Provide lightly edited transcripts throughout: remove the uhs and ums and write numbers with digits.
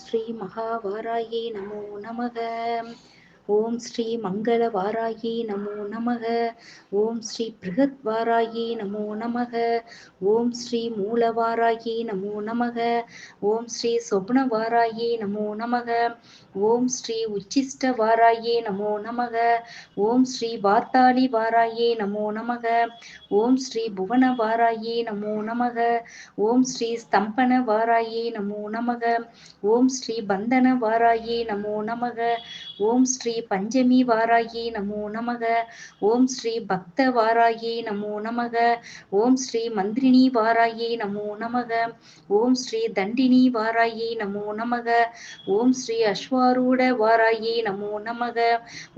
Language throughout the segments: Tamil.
ஸ்ரீ மகாவாராயே நமோ நமக. ஓம் ஸ்ரீ மங்களவாராயே நமோ நமக. ஓம் ஸ்ரீ பிருகத்வாராயே நமோ நமக. ஓம் ஸ்ரீ மூலவாராயே நமோ நமக. ஓம் ஸ்ரீ சொப்னவாராயே நமோ நமக. ஓம் ஸ்ரீ உச்சிஷ்டவாராயே நமோ நமக. ஓம் ஸ்ரீ வார்த்தாளி வாராயே நமோ நமக. ஓம் ஸ்ரீ புவனவாராயே நமோ நமக. ஓம் ஸ்ரீ ஸ்தம்பன வாராயே நமோ நமக. ஓம் ஸ்ரீ பந்தன வாராயே நமோ நமக. ஓம் ஸ்ரீ பஞ்சமி வாராயே நமோ நமக. ஓம் ஸ்ரீ பக்த வாராயே நமோ நமக. ஓம் ஸ்ரீ மந்திரினி வாராயே நமோ நமக. ஓம் ஸ்ரீ தண்டினி வாராயே நமோ நமக. ஓம் ஸ்ரீ அஸ்வாரூட வாராயே நமோ நமக.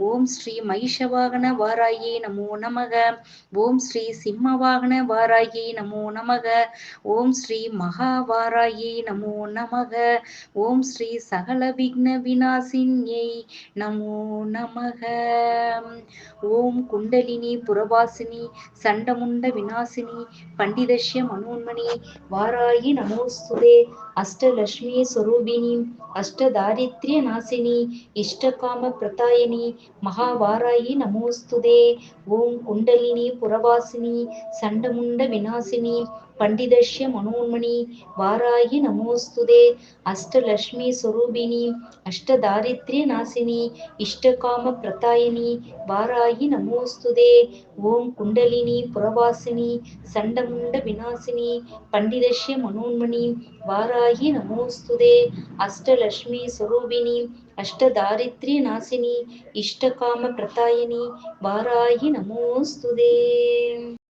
ஓம் ஸ்ரீ மகிஷவாகன வாராயே நமோ நமக. ஓம் ஸ்ரீ சிம்மவாகன வாராயே நமோ நமக. ஓம் ஸ்ரீ மகாவாராயே நமோ நமக. ஓம் ஸ்ரீ சகல விக்ன விநாசின்யை நமோ நமக. ஓம் குண்டலினி புரவாசினி சண்டமுண்ட விநாசினி பண்டிதஷ்ய மனோன்மணி வாராயி நமோஸ்துதே. அஷ்டலக்ஷ்மி ஸ்வரூபிணி அஷ்டதாரித்ரிய நாசினி இஷ்டகாம பிரதாயினி மகாவாராயி நமோஸ்துதே. ஓம் குண்டலினி புரவாசினி சண்டமுண்ட விநாசினி பண்டிதஷ்ய மனோன்மணி வாராயி நமோஸ்துதே. அஷ்டலக்ஷ்மி ஸ்வரூபிணி அஷ்டதாரித்ரிய நாசினி இஷ்டகாம பிரதாயினி வாராயி நமோஸ்துதே. ஓம் குண்டலினி புரவாசினி சண்டமுண்ட விநாசினி பண்டிதஷ்ய மனோன்மணி வாராயி நமோஸ்துதே. அஷ்டலக்ஷ்மி ஸ்வரூபிணி அஷ்டதாரித்ரிய நாசினி இஷ்டகாம பிரதாயினி வாராயி நமோஸ்துதே.